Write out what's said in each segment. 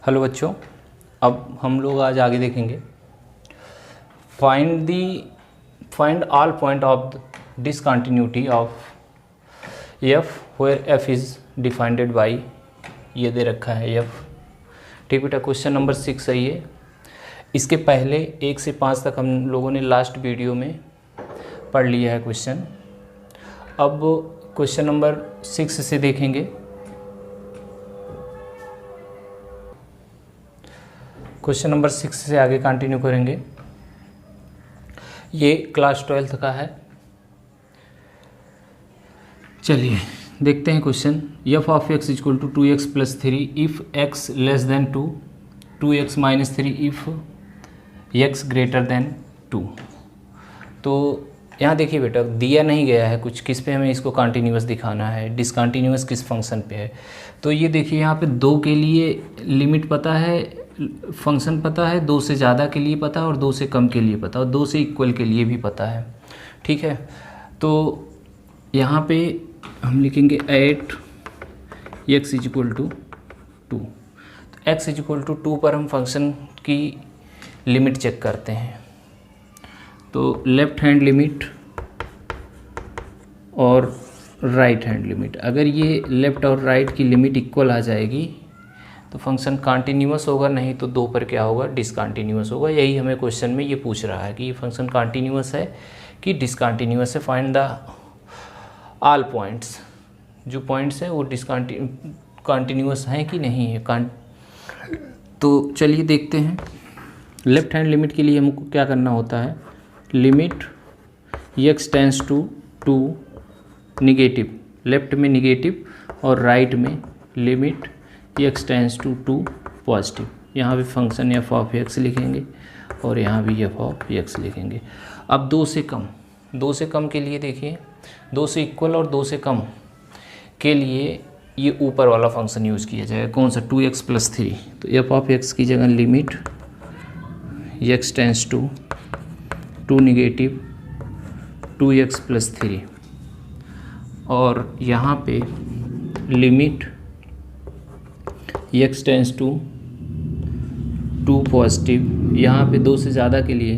Hello बच्चों, अब हम लोग आज आगे देखेंगे find all point of discontinuity of F where F is defined by, ये दे रखा है एफ। ठीक बेटा, क्वेश्चन नंबर 6 है ये। इसके पहले 1 से 5 तक हम लोगों ने लास्ट वीडियो में पढ़ लिया है क्वेश्चन। अब क्वेश्चन नंबर 6 से देखेंगे। क्वेश्चन नंबर 6 से आगे कंटिन्यू करेंगे। ये क्लास 12th का है। चलिए देखते हैं question. F of X equal to 2x plus 3 if x less than 2, 2x minus 3 if x greater than 2। तो यहाँ देखिए बेटा, दिया नहीं गया है कुछ, किस पे हमें इसको कंटिन्यूअस दिखाना है, डिसकंटिन्यूअस किस फंक्शन पे है। तो ये देखिए यहाँ पे 2 के लिए लिमिट पता है, फंक्शन पता है, 2 से ज़्यादा के लिए पता है और 2 से कम के लिए पता है और 2 से इक्वल के लिए भी पता है। ठीक है, तो यहाँ पे हम लिखेंगे 8 x इक्वल टू 2। तो x इक्वल टू 2 पर हम फंक्शन की लिमिट चेक करते हैं। तो लेफ़्ट हैंड लिमिट और राइट हैंड लिमिट, अगर ये लेफ़्ट और राइट की लिमिट इक्वल आ जाएगी तो फंक्शन कंटिन्यूअस होगा, नहीं तो 2 पर क्या होगा, डिसकंटिन्यूअस होगा। यही हमें क्वेश्चन में ये पूछ रहा है कि ये फंक्शन कंटिन्यूअस है कि डिसकंटिन्यूअस है। फाइंड द ऑल पॉइंट्स, जो पॉइंट्स हैं वो कंटिन्यूअस हैं कि नहीं है। तो चलिए देखते हैं। लेफ्ट हैंड लिमिट के लिए हमको क्या करना होता है, limit x tends to 2 negative, left में निगेटिव और राइट में limit x tends to 2 positive. यहाँ भी फंक्शन f ऑफ x लिखेंगे और यहाँ भी f ऑफ x लिखेंगे। अब 2 से कम के लिए देखिए, 2 से इक्वल और 2 से कम के लिए ये ऊपर वाला फंक्शन यूज़ किया जाएगा। कौन सा, 2x प्लस 3। तो f ऑफ x की जगह limit x tends to 2 negative 2x plus 3 और यहाँ पे limit x tends to 2 positive. यहाँ पे 2 से ज़्यादा के लिए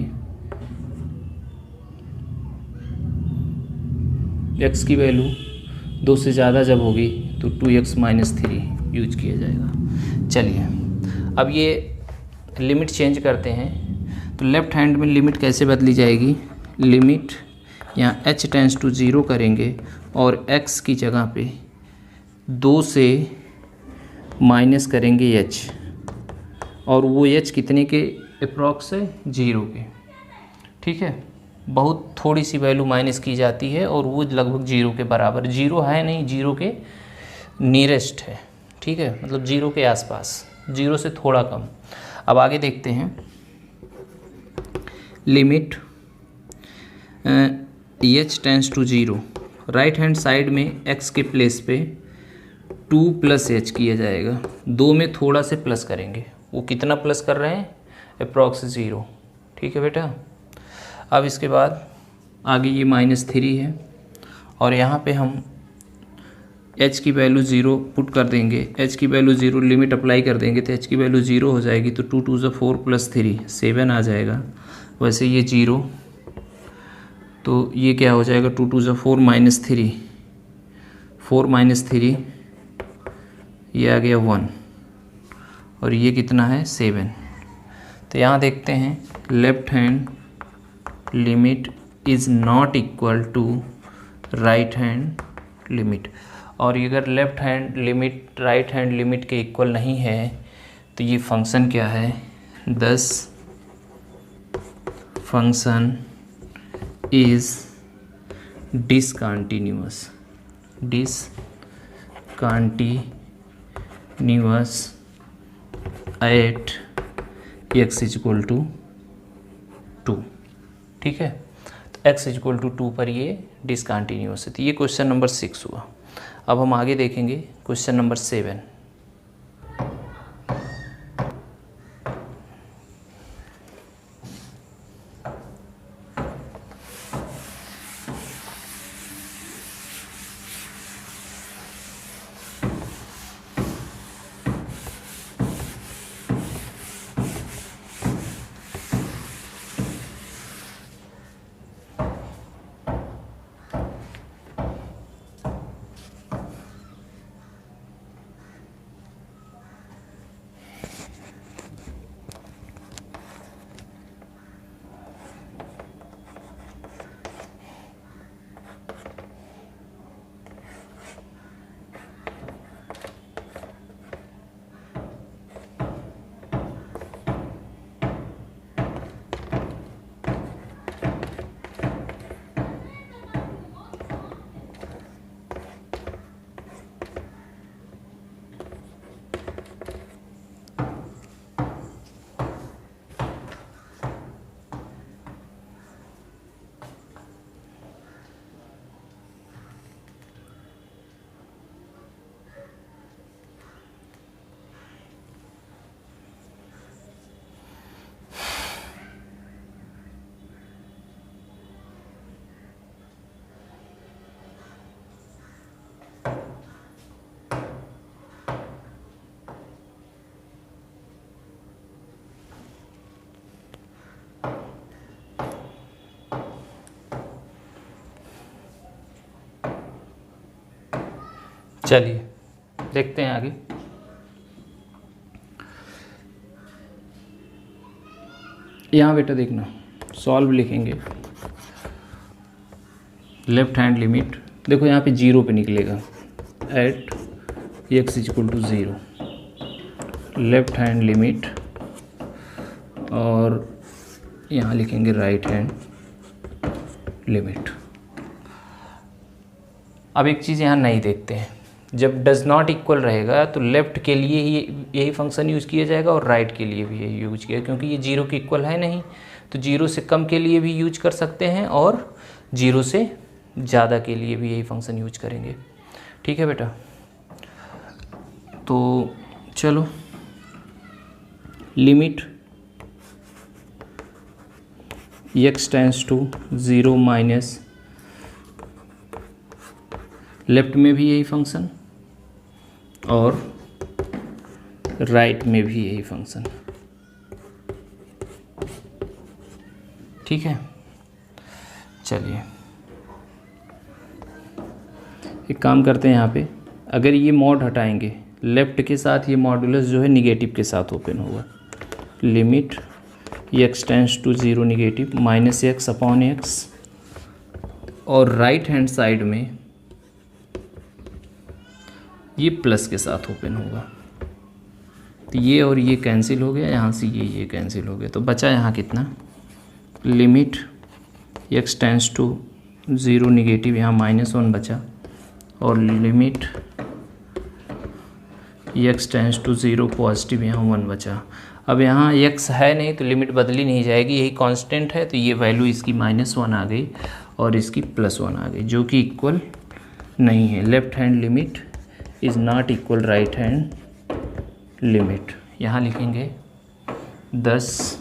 x की वैल्यू 2 से ज़्यादा जब होगी तो 2x माइनस 3 यूज किया जाएगा। चलिए अब ये लिमिट चेंज करते हैं। तो लेफ़्ट हैंड में लिमिट कैसे बदली जाएगी, लिमिट यहाँ h टेंस टू 0 करेंगे और x की जगह पे 2 से माइनस करेंगे h, और वो h कितने के अप्रॉक्स है, 0 के। ठीक है, बहुत थोड़ी सी वैल्यू माइनस की जाती है और वो लगभग 0 के बराबर, 0 है नहीं, 0 के नियरेस्ट है। ठीक है, मतलब 0 के आसपास, 0 से थोड़ा कम। अब आगे देखते हैं। Limit h tends to 0, right hand side में x के प्लेस पे 2 प्लस h किया जाएगा। 2 में थोड़ा से प्लस करेंगे, वो कितना प्लस कर रहे हैं, अप्रॉक्स 0। ठीक है बेटा, अब इसके बाद आगे ये -3 है और यहाँ पे हम h की वैल्यू 0 पुट कर देंगे। h की वैल्यू 0, लिमिट अप्लाई कर देंगे तो h की वैल्यू 0 हो जाएगी। तो 2 2 4 प्लस 3 7 आ जाएगा। वैसे ये 0, तो ये क्या हो जाएगा, 2 2 4 माइनस 3, 4 माइनस 3, ये आ गया 1 और ये कितना है, 7। तो यहाँ देखते हैं, left hand limit is not equal to right hand limit. और अगर left hand limit right hand limit के इक्वल नहीं है तो ये फंक्शन क्या है, this function is discontinuous at x equal to 2। ठीक है, तो x इक्वल टू 2 पर ये डिसकंटिन्यूअस है। तो ये क्वेश्चन नंबर 6 हुआ। अब हम आगे देखेंगे क्वेश्चन नंबर 7। चलिए देखते हैं आगे। यहाँ बेटा देखना, सॉल्व लिखेंगे, लेफ्ट हैंड लिमिट, देखो यहाँ पे 0 पे निकलेगा, at x equal to 0, left hand limit, और यहाँ लिखेंगे राइट हैंड लिमिट। अब एक चीज़ यहाँ नहीं देखते हैं, जब डज नॉट इक्वल रहेगा तो लेफ़्ट के लिए ही यही फंक्शन यूज़ किया जाएगा और राइट के लिए भी यही यूज किया, क्योंकि ये 0 के इक्वल है नहीं, तो 0 से कम के लिए भी यूज कर सकते हैं और 0 से ज़्यादा के लिए भी यही फंक्शन यूज करेंगे। ठीक है बेटा, तो चलो limit x tends to 0 minus, left में भी यही फंक्शन और राइट में भी यही फंक्शन। ठीक है, चलिए एक काम करते हैं, यहाँ पे अगर ये मॉड हटाएंगे, लेफ़्ट के साथ ये मॉडुलस जो है निगेटिव के साथ ओपन होगा, limit x tends to 0 negative minus x upon x, और राइट हैंड साइड में ये प्लस के साथ ओपन होगा, तो ये और ये कैंसिल हो गया, यहाँ से ये कैंसिल हो गया, तो बचा यहाँ कितना, limit x tends to 0 negative, यहाँ -1 बचा, और limit x tends to 0 positive, यहाँ 1 बचा। अब यहाँ x है नहीं तो लिमिट बदली नहीं जाएगी, यही कांस्टेंट है, तो ये वैल्यू इसकी -1 आ गई और इसकी +1 आ गई, जो कि इक्वल नहीं है। Left hand limit is not equal right hand limit. यहाँ लिखेंगे 10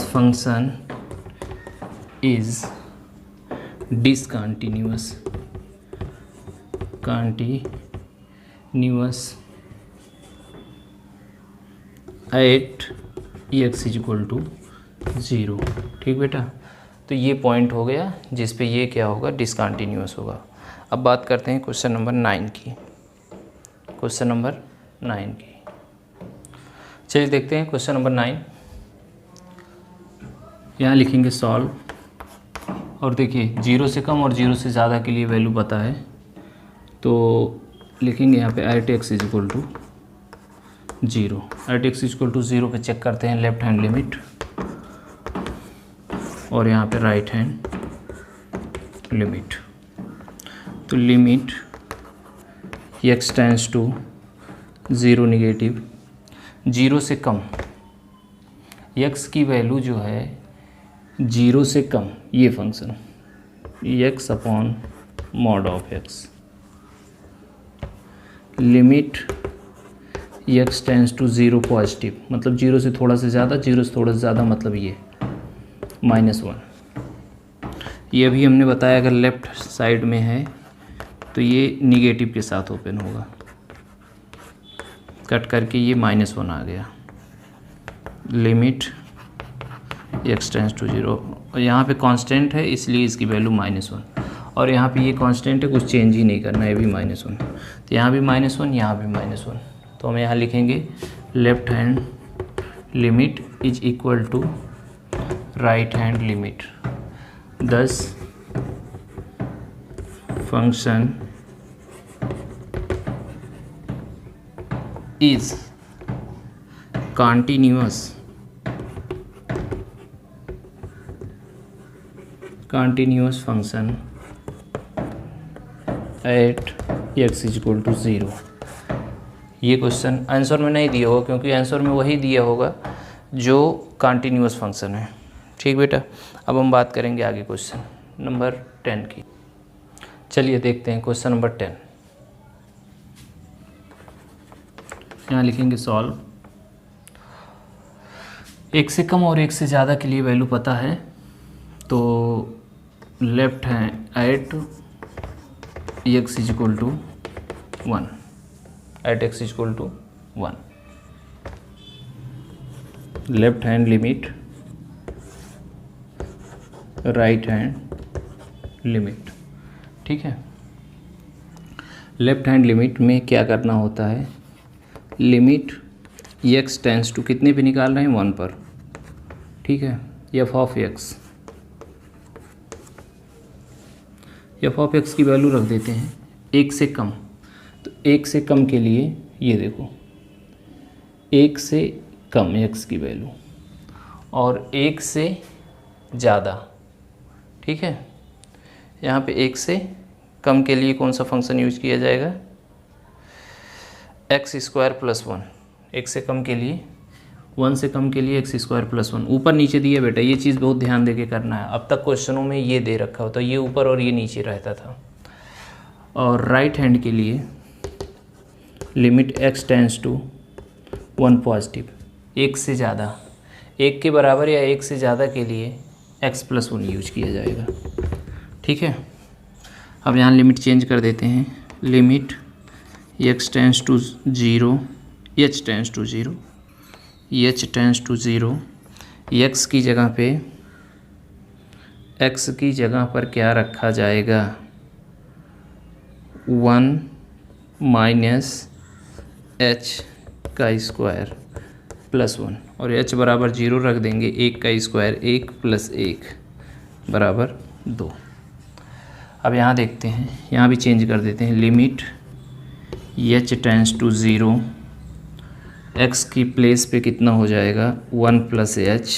function is discontinuous at x equal to 0। ठीक बेटा, तो ये पॉइंट हो गया जिस पे ये क्या होगा, डिसकंटिन्यूअस होगा। अब बात करते हैं क्वेश्चन नंबर 9 की, क्वेश्चन नंबर 9 की। चलिए देखते हैं क्वेश्चन नंबर 9। यहाँ लिखेंगे सॉल्व, और देखिए 0 से कम और 0 से ज़्यादा के लिए वैल्यू पता है, तो लिखेंगे यहाँ पे at x equal to 0, at x equal to 0 पे चेक करते हैं लेफ्ट हैंड लिमिट, और यहाँ पे राइट हैंड लिमिट। तो limit x tends to 0 negative, 0 से कम, x की वैल्यू जो है 0 से कम, ये function x upon mod of x, limit x tends to 0 positive, मतलब 0 से थोड़ा से ज़्यादा, 0 से थोड़ा से ज़्यादा मतलब ये -1। ये अभी हमने बताया अगर लेफ़्ट साइड में है तो ये निगेटिव के साथ ओपन होगा, कट करके ये -1 आ गया, लिमिट x टेंस टू 0, और यहाँ पे कांस्टेंट है इसलिए इसकी वैल्यू -1, और यहाँ पे ये कांस्टेंट है, कुछ चेंज ही नहीं करना है, ये भी -1, तो यहाँ भी -1, यहाँ भी -1, तो हम यहाँ लिखेंगे left hand limit is equal to right hand limit. 10 function is continuous function at x equal to 0। ये क्वेश्चन आंसर में नहीं दिया होगा, क्योंकि आंसर में वही दिया होगा जो कंटिन्यूअस फंक्शन है। ठीक बेटा, अब हम बात करेंगे आगे क्वेश्चन नंबर 10 की। चलिए देखते हैं क्वेश्चन नंबर 10। यहाँ लिखेंगे सॉल्व, एक से कम और एक से ज़्यादा के लिए वैल्यू पता है, तो लेफ्ट है at x equal to 1, at x equal to 1, left hand limit, right hand limit. ठीक है। लेफ्ट हैंड लिमिट में क्या करना होता है, लिमिट x टेंस टू कितने पे निकाल रहे हैं, 1 पर, ठीक है। एफ ऑफ एक्स की वैल्यू रख देते हैं 1 से कम। तो 1 से कम के लिए ये देखो 1 से कम x की वैल्यू और 1 से ज़्यादा, ठीक है। यहाँ पे 1 से कम के लिए कौन सा फंक्शन यूज किया जाएगा, एक्स स्क्वायर प्लस 1। 1 से कम के लिए, 1 से कम के लिए एक्स स्क्वायर प्लस 1। ऊपर नीचे दिए बेटा, ये चीज़ बहुत ध्यान दे के करना है। अब तक क्वेश्चनों में ये दे रखा होता, ये ऊपर और ये नीचे रहता था। और राइट हैंड के लिए limit X tends to 1 positive, 1 से ज़्यादा, 1 के बराबर या 1 से ज़्यादा के लिए एक्स प्लस 1 यूज किया जाएगा, ठीक है। अब यहाँ लिमिट चेंज कर देते हैं, limit X tends to 0, H tends to 0, H tends to 0, X की जगह पे, एक्स की जगह पर क्या रखा जाएगा, 1 माइनस एच का स्क्वायर प्लस 1, और एच बराबर 0 रख देंगे, 1 का स्क्वायर 1 प्लस 1 बराबर 2। अब यहाँ देखते हैं, यहाँ भी चेंज कर देते हैं, limit H tends to 0, X की प्लेस पे कितना हो जाएगा, 1 प्लस एच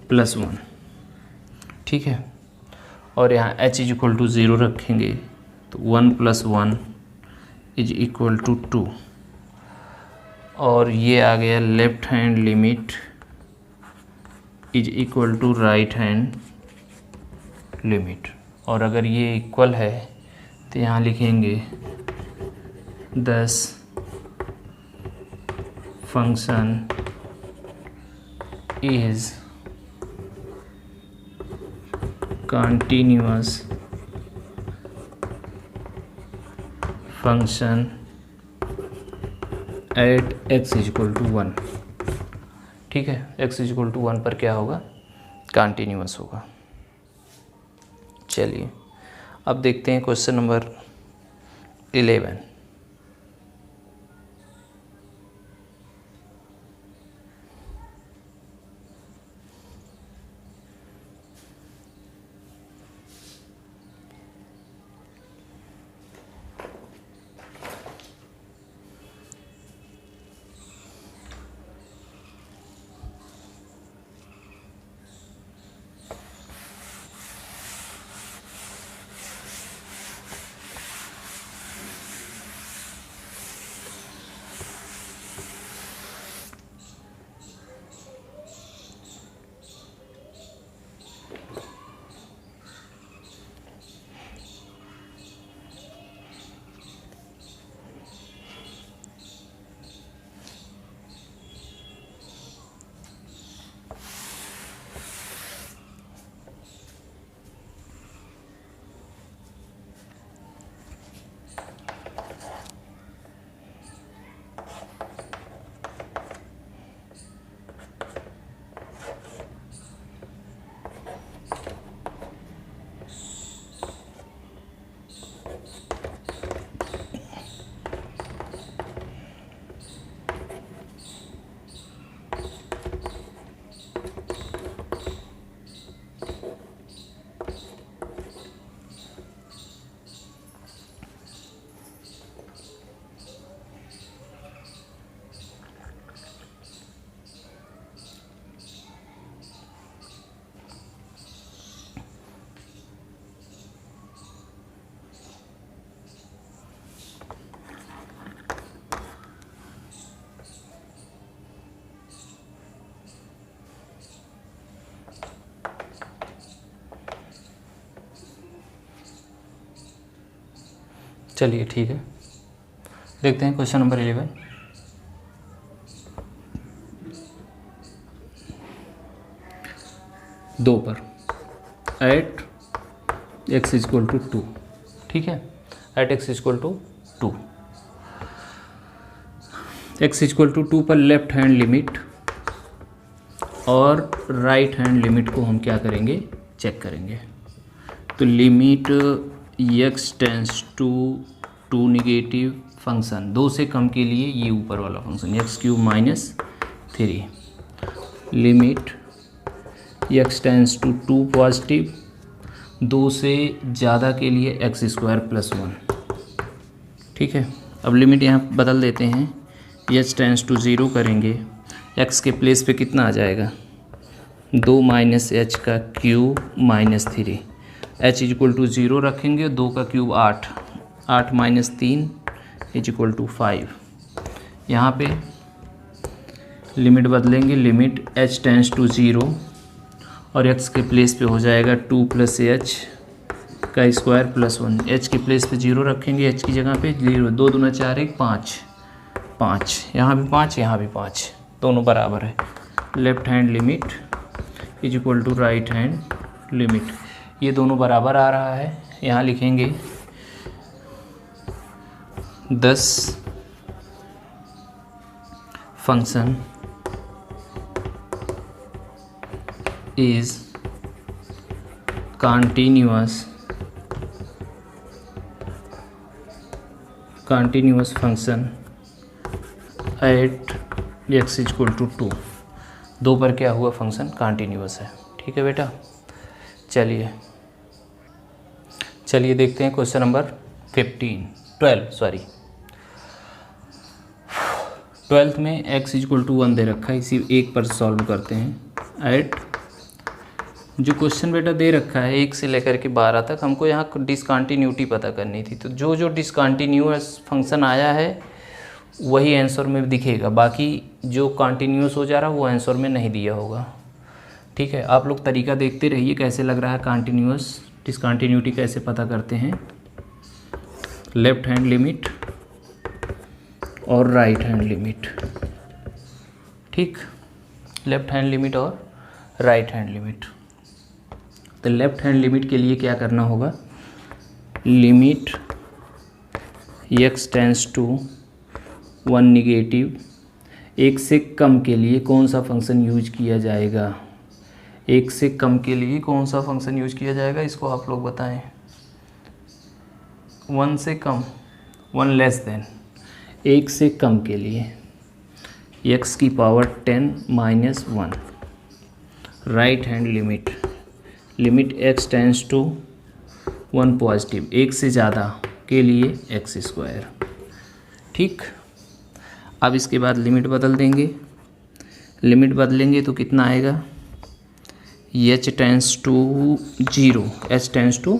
प्लस 1, ठीक है। और यहाँ h इज इक्वल टू 0 रखेंगे तो 1 प्लस 1 इज इक्वल टू 2। और ये आ गया left hand limit is equal to right hand limit. और अगर ये इक्वल है तो यहाँ लिखेंगे 10 function is continuous function at x is equal to 1, ठीक है। x इज इक्वल टू 1 पर क्या होगा, कंटिन्यूअस होगा। चलिए अब देखते हैं क्वेश्चन नंबर 11। चलिए ठीक है, देखते हैं क्वेश्चन नंबर 11। दो पर at X is equal to 2, ठीक है। At X is equal to 2, X is equal to 2 पर लेफ्ट हैंड लिमिट और राइट हैंड लिमिट को हम क्या करेंगे, चेक करेंगे। तो limit x tends to 2 negative function, 2 से कम के लिए ये ऊपर वाला function x³ minus 3, limit x tends to 2 positive, 2 से ज़्यादा के लिए x² प्लस 1। ठीक है, अब लिमिट यहाँ बदल देते हैं, h टेंस टू 0 करेंगे, x के प्लेस पे कितना आ जाएगा 2 माइनस एच का cube minus 3, h equal to 0 रखेंगे, 2 का cube 8, 8 minus 3 is equal to 5। यहाँ पे लिमिट बदलेंगे, लिमिट h टेंस टू 0 और x के प्लेस पे हो जाएगा 2 प्लस एच का स्क्वायर प्लस 1, h के प्लेस पे 0 रखेंगे, h की जगह पे 0, 2 दूना 4 1 5, 5 यहाँ भी 5 यहाँ भी 5, दोनों बराबर है। Left hand limit is equal to right hand limit, ये दोनों बराबर आ रहा है। यहाँ लिखेंगे 10 function is continuous function at x equal to 2, 2 पर क्या हुआ फंक्शन कॉन्टीन्यूअस है। ठीक है बेटा, चलिए देखते हैं क्वेश्चन नंबर 12 में x इक्वल टू 1 दे रखा है, इसी एक पर सॉल्व करते हैं। एट जो क्वेश्चन बेटा दे रखा है 1 से लेकर के 12 तक, हमको यहाँ डिसकंटिन्यूटी पता करनी थी, तो जो डिसकंटिन्यूअस फंक्शन आया है वही आंसर में दिखेगा, बाकी जो कंटिन्यूअस हो जा रहा है वो आंसर में नहीं दिया होगा। ठीक है, आप लोग तरीका देखते रहिए कैसे लग रहा है कंटिन्यूअस, डिसकंटिन्यूटी कैसे पता करते हैं। लेफ्ट हैंड लिमिट और राइट हैंड लिमिट, ठीक, लेफ्ट हैंड लिमिट और राइट हैंड लिमिट। तो लेफ्ट हैंड लिमिट के लिए क्या करना होगा, limit x tends to 1 negative, 1 से कम के लिए कौन सा फंक्शन यूज किया जाएगा, 1 से कम के लिए कौन सा फंक्शन यूज किया जाएगा, इसको आप लोग बताएं। 1 से कम, 1 लेस देन, 1 से कम के लिए x की power 10 minus 1। Right hand limit, limit x tends to 1 positive, 1 से ज़्यादा के लिए x²। ठीक, अब इसके बाद लिमिट बदल देंगे, लिमिट बदलेंगे तो कितना आएगा, h tends to 0, h tends to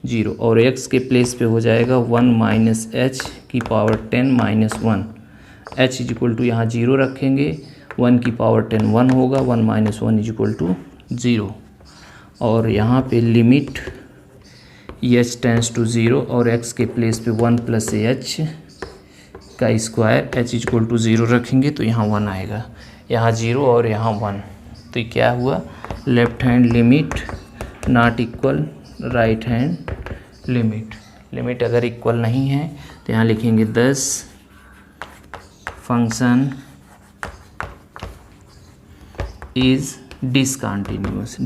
0 और x के प्लेस पे हो जाएगा 1 माइनस एच की power 10 minus 1, h is equal to यहाँ 0 रखेंगे, 1 की पावर 10 1 होगा, 1 माइनस 1 इज इक्वल टू 0 और यहाँ पे लिमिट h टेंस टू 0 और x के प्लेस पे 1 प्लस एच का square, h is equal to 0 रखेंगे तो यहाँ 1 आएगा, यहाँ 0 और यहाँ 1, तो ये क्या हुआ, left hand limit not equal right hand limit. Limit अगर इक्वल नहीं है तो यहाँ लिखेंगे 10 function is discontinuous,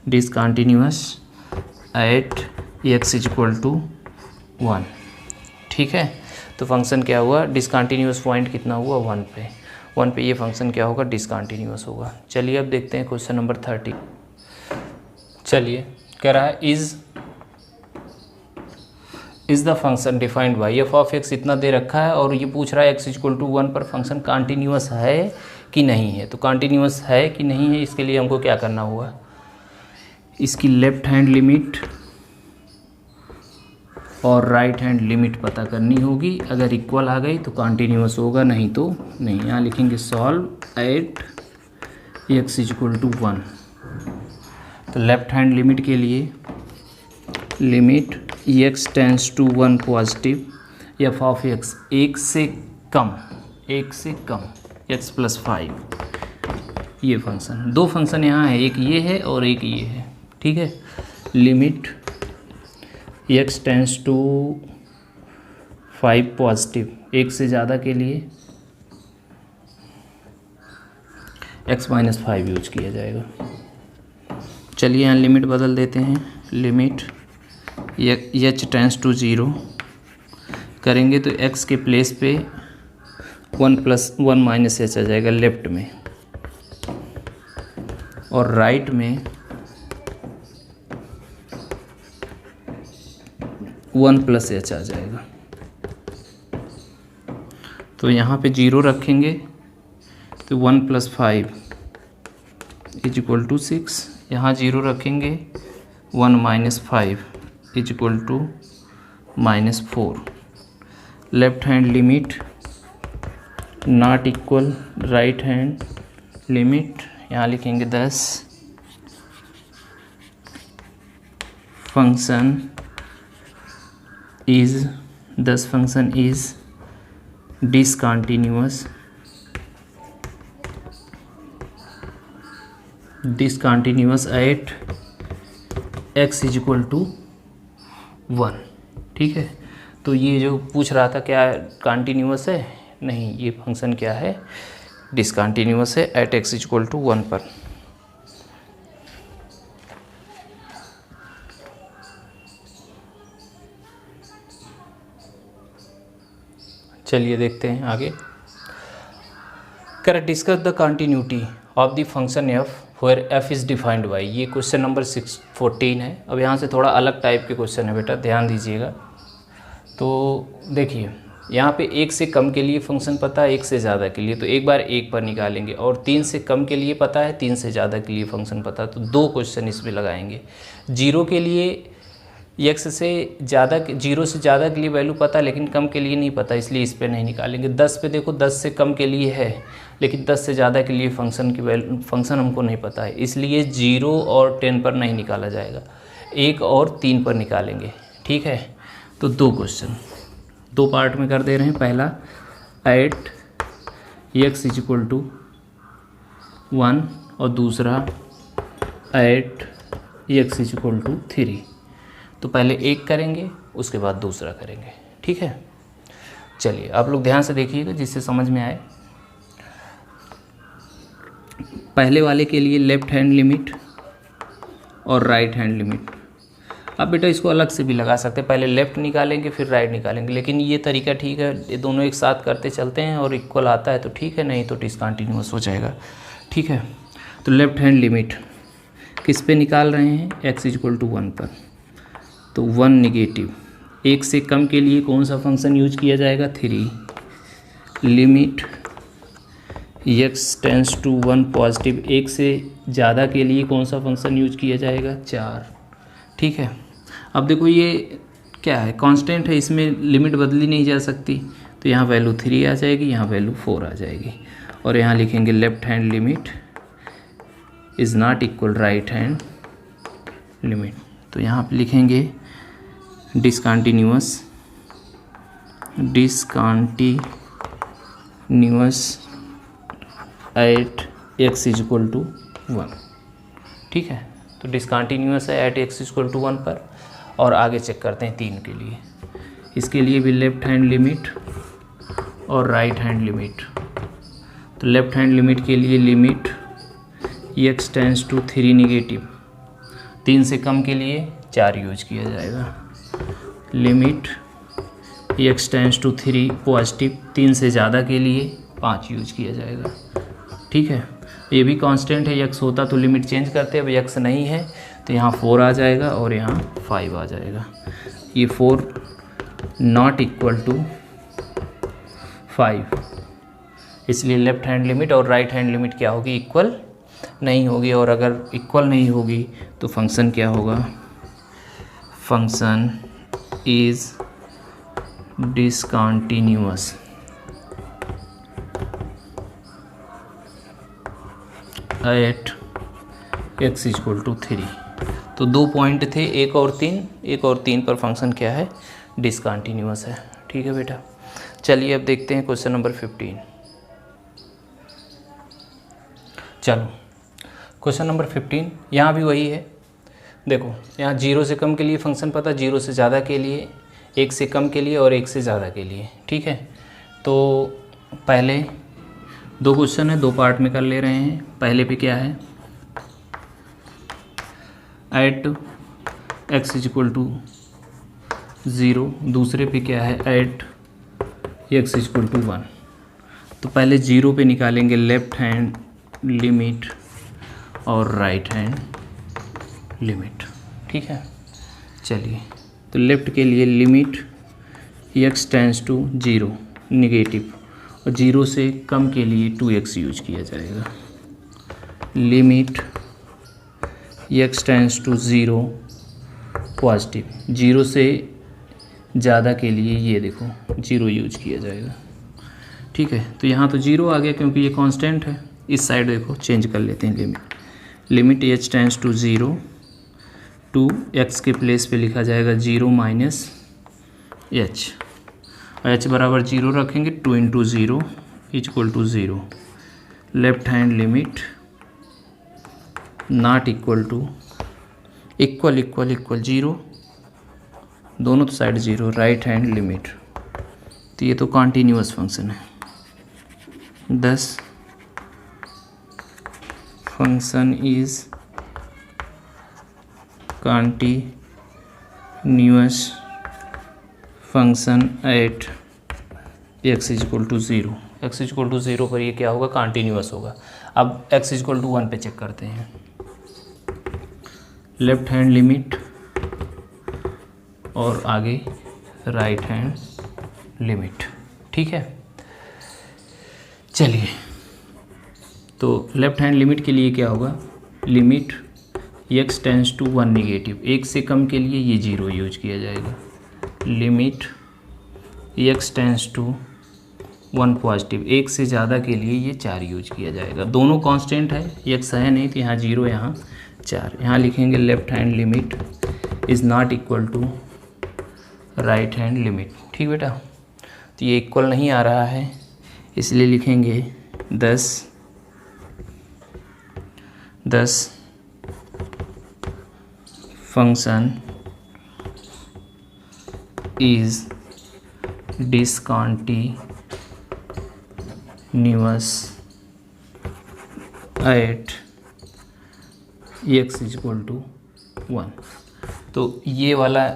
discontinuous at x is equal to 1। ठीक है, तो फंक्शन क्या हुआ, डिसकंटिन्यूअस पॉइंट कितना हुआ 1 पे ये फंक्शन क्या होगा, डिसकंटिन्यूअस होगा। चलिए अब देखते हैं क्वेश्चन नंबर 30। चलिए कह रहा है is the function defined by F of x, इतना दे रखा है और ये पूछ रहा है x इक्वल टू 1 पर फंक्शन कंटिन्यूअस है कि नहीं है। तो कंटिन्यूअस है कि नहीं है, इसके लिए हमको क्या करना होगा, इसकी लेफ्ट हैंड लिमिट और राइट हैंड लिमिट पता करनी होगी। अगर इक्वल आ गई तो कंटिन्यूअस होगा, नहीं तो नहीं। यहाँ लिखेंगे solve at x equal to 1। तो लेफ्ट हैंड लिमिट के लिए limit x tends to 1 positive F of x, 1 से कम x प्लस 5, ये फंक्शन, दो फंक्शन यहाँ है, एक ये है और एक ये है। ठीक है, limit x tends to 5 positive, 1 से ज़्यादा के लिए x माइनस 5 यूज किया जाएगा। चलिए यहाँ लिमिट बदल देते हैं, लिमिट h टेंस टू 0 करेंगे तो x के प्लेस पे 1 + 1 - h आ जाएगा लेफ्ट में, और राइट में 1 + h आ जाएगा। तो यहाँ पे 0 रखेंगे तो 1 + 5 = 6, यहाँ 0 रखेंगे 1 - 5 = -4। Left hand limit not equal right hand limit, यहाँ लिखेंगे 10। Function is discontinuous at x = 1। ठीक है, तो ये जो पूछ रहा था क्या कॉन्टीन्यूअस है, नहीं, ये फंक्शन क्या है, डिसकॉन्टीन्यूअस है एट x = 1 पर। चलिए देखते हैं आगे। कर discuss the continuity of the function f where f is defined by, ये क्वेश्चन नंबर 14 है। अब यहाँ से थोड़ा अलग टाइप के क्वेश्चन है बेटा, ध्यान दीजिएगा। तो देखिए यहाँ पे 1 से कम के लिए फंक्शन पता है, 1 से ज़्यादा के लिए, तो एक बार 1 पर निकालेंगे, और 3 से कम के लिए पता है, 3 से ज़्यादा के लिए फंक्शन पता है, तो 2 क्वेश्चन इसमें लगाएंगे। 0 के लिए x से ज़्यादा, 0 से ज़्यादा के लिए वैल्यू पता है लेकिन कम के लिए नहीं पता, इसलिए इस पे नहीं निकालेंगे। 10 पे देखो 10 से कम के लिए है लेकिन 10 से ज़्यादा के लिए फंक्शन हमको नहीं पता है, इसलिए 0 और 10 पर नहीं निकाला जाएगा, 1 और 3 पर निकालेंगे। ठीक है, तो 2 क्वेश्चन 2 पार्ट में कर दे रहे हैं। पहला एट x = 1 और दूसरा एट x = 3। तो पहले एक करेंगे उसके बाद दूसरा करेंगे। ठीक है, चलिए आप लोग ध्यान से देखिएगा जिससे समझ में आए। पहले वाले के लिए लेफ्ट हैंड लिमिट और राइट हैंड लिमिट। अब बेटा इसको अलग से भी लगा सकते हैं, पहले लेफ़्ट निकालेंगे फिर राइट निकालेंगे, लेकिन ये तरीका ठीक है, ये दोनों एक साथ करते चलते हैं और इक्वल आता है तो ठीक है, नहीं तो डिसकंटिन्यूअस हो जाएगा। ठीक है, तो लेफ्ट हैंड लिमिट किस पे निकाल रहे हैं, x = 1 पर, तो 1 नेगेटिव। 1 से कम के लिए कौन सा फंक्शन यूज किया जाएगा, 3। Limit x tends to 1 positive. 1 से ज़्यादा के लिए कौन सा फंक्शन यूज किया जाएगा, 4। ठीक है, अब देखो ये क्या है, कांस्टेंट है, इसमें लिमिट बदली नहीं जा सकती, तो यहाँ वैल्यू 3 आ जाएगी, यहाँ वैल्यू 4 आ जाएगी, और यहाँ लिखेंगे left hand limit is not equal right hand limit. तो यहाँ पे लिखेंगे डिसकंटिन्यूअस एट x = 1। ठीक है, तो डिसकंटिन्यूअस है एट x = 1 पर। और आगे चेक करते हैं 3 के लिए, इसके लिए भी लेफ्ट हैंड लिमिट और राइट हैंड लिमिट। तो लेफ्ट हैंड लिमिट के लिए limit x tends to 3 negative. 3 से कम के लिए 4 यूज किया जाएगा। Limit x tends to 3 positive. 3 से ज़्यादा के लिए 5 यूज किया जाएगा। ठीक है, ये भी कांस्टेंट है, x होता तो लिमिट चेंज करते, अब x नहीं है तो यहाँ 4 आ जाएगा और यहाँ 5 आ जाएगा। ये 4 नॉट इक्वल टू 5, इसलिए लेफ्ट हैंड लिमिट और राइट हैंड लिमिट क्या होगी, इक्वल नहीं होगी। और अगर इक्वल नहीं होगी तो फंक्शन क्या होगा, function is discontinuous at x = 3। तो 2 पॉइंट थे, 1 और 3 पर फंक्शन क्या है, डिसकंटिन्यूअस है। ठीक है बेटा, चलिए अब देखते हैं क्वेश्चन नंबर 15। चलो क्वेश्चन नंबर 15, यहाँ भी वही है। देखो यहाँ 0 से कम के लिए फंक्शन पता, 0 से ज़्यादा के लिए, 1 से कम के लिए और 1 से ज़्यादा के लिए। ठीक है, तो पहले 2 क्वेश्चन है, 2 पार्ट में कर ले रहे हैं। पहले पे क्या है, at X is equal to 0, दूसरे पे क्या है at X is equal to 1। तो पहले 0 पे निकालेंगे लेफ्ट हैंड लिमिट और राइट हैंड लिमिट, ठीक है। चलिए, तो लेफ़्ट के लिए limit x tends to 0 negative, और 0 से कम के लिए 2x यूज किया जाएगा। Limit x tends to 0 positive, 0 से ज़्यादा के लिए ये देखो 0 यूज किया जाएगा, ठीक है। तो यहाँ तो 0 आ गया क्योंकि ये कांस्टेंट है। इस साइड देखो चेंज कर लेते हैं limit h tends to 0 to x के प्लेस पे लिखा जाएगा 0 माइनस h, और h बराबर 0 रखेंगे, 2 into 0 equal to 0। Left hand limit not equal to equal 0, दोनों तो साइड 0। राइट हैंड लिमिट, तो ये तो कॉन्टीन्यूअस फंक्शन है, 10 function is continuous function at x is equal to 0। x is equal to 0 पर ये क्या होगा, कंटिन्यूअस होगा। अब x इज इक्वल टू 1 पे चेक करते हैं। लेफ्ट हैंड लिमिट और आगे राइट हैंड लिमिट, ठीक है। चलिए, तो लेफ्ट हैंड लिमिट के लिए क्या होगा, limit x tends to 1 negative, 1 से कम के लिए ये 0 यूज किया जाएगा। Limit x tends to 1 positive, 1 से ज़्यादा के लिए ये 4 यूज किया जाएगा। दोनों कांस्टेंट है, x है नहीं तो यहाँ 0 यहाँ 4। यहाँ लिखेंगे left hand limit is not equal to right hand limit, ठीक बेटा। तो ये इक्वल नहीं आ रहा है, इसलिए लिखेंगे 10 function is discontinuous at x is equal to 1। तो ये वाला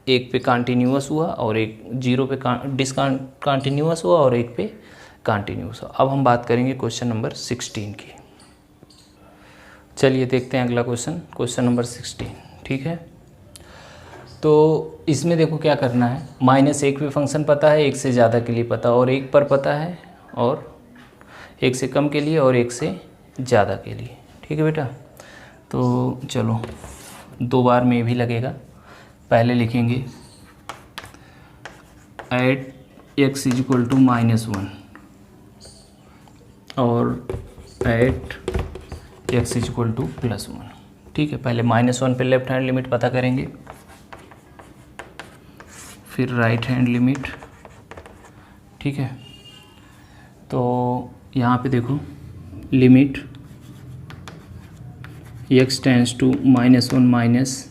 एक पे कॉन्टीन्यूअस हुआ और एक 0 पे डिसकॉन्टीन्यूअस हुआ और एक पे कॉन्टीन्यूअस हुआ। अब हम बात करेंगे क्वेश्चन नंबर 16 की। चलिए देखते हैं अगला क्वेश्चन नंबर 16, ठीक है। तो इसमें देखो क्या करना है, -1 पे फंक्शन पता है, 1 से ज़्यादा के लिए पता, और 1 पर पता है, और 1 से कम के लिए और 1 से ज़्यादा के लिए, ठीक है बेटा। तो चलो 2 बार में भी लगेगा। पहले लिखेंगे at x is equal to -1 और at x is equal to +1, ठीक है। पहले -1 पे लेफ्ट हैंड लिमिट पता करेंगे, फिर राइट हैंड लिमिट, ठीक है। तो यहाँ पे देखो लिमिट x टेंस टू -1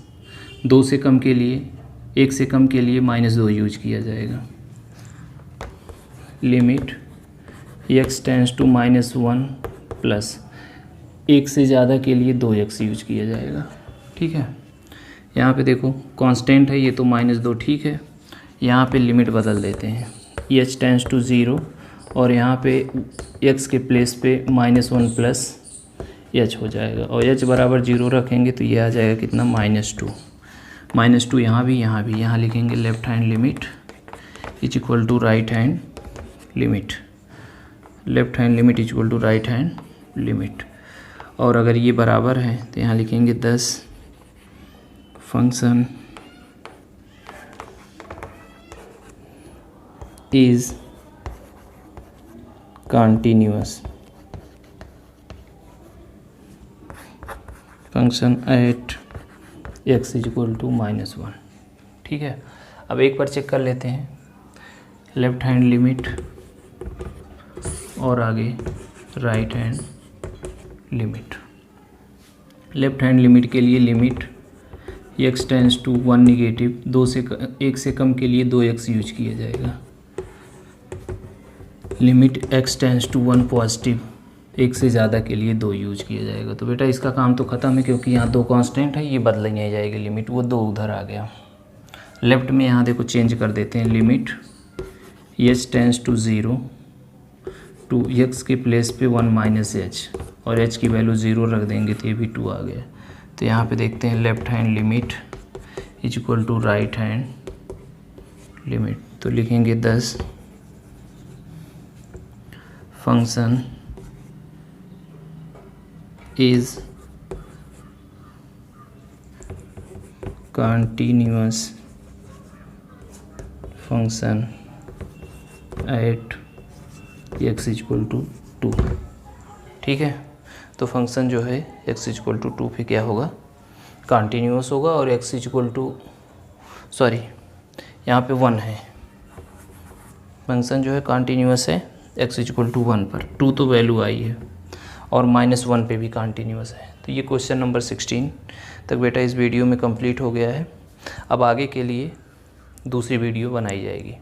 -2 से कम के लिए, 1 से कम के लिए -2 यूज किया जाएगा। Limit x tends to -1 plus 1 से ज़्यादा के लिए 2x यूज किया जाएगा, ठीक है। यहाँ पे देखो कांस्टेंट है ये तो -2, ठीक है। यहाँ पे लिमिट बदल देते हैं, h टेंस टू 0 और यहाँ पे x के प्लेस पे -1 प्लस h हो जाएगा, और h बराबर 0 रखेंगे तो ये आ जाएगा कितना, -2 यहाँ भी यहाँ लिखेंगे left hand limit is equal to right hand limit, left hand limit is equal to right hand limit. और अगर ये बराबर है तो यहाँ लिखेंगे 10 function is continuous function at x is equal to -1, ठीक है। अब एक बार चेक कर लेते हैं, लेफ्ट हैंड लिमिट और आगे right hand limit. Left hand limit के लिए limit x tends to 1 negative, 1 से कम के लिए 2x यूज किया जाएगा। Limit x tends to 1 positive, एक से ज़्यादा के लिए 2 यूज किया जाएगा। तो बेटा इसका काम तो ख़त्म है, क्योंकि यहाँ 2 कांस्टेंट है, ये बदल नहीं जाएगी लिमिट, वो 2 उधर आ गया। लेफ़्ट में यहाँ देखो चेंज कर देते हैं, limit h tends to 0 to x के प्लेस पे 1 माइनस एच, और h की वैल्यू 0 रख देंगे तो ये भी 2 आ गया। तो यहाँ पे देखते हैं left hand limit is equal to right hand limit, तो लिखेंगे 10 function is continuous function at x equal to 2। ठीक है, तो फंक्शन जो है x इक्वल टू 2 पे क्या होगा, कंटिन्यूअस होगा, और x इक्वल टू सॉरी यहाँ पे 1 है, फंक्शन जो है कंटिन्यूअस है x इक्वल टू 1 पर, 2 तो वैल्यू आई है, और -1 पे भी कंटिन्यूअस है। तो ये क्वेश्चन नंबर 16 तक बेटा इस वीडियो में कंप्लीट हो गया है। अब आगे के लिए दूसरी वीडियो बनाई जाएगी।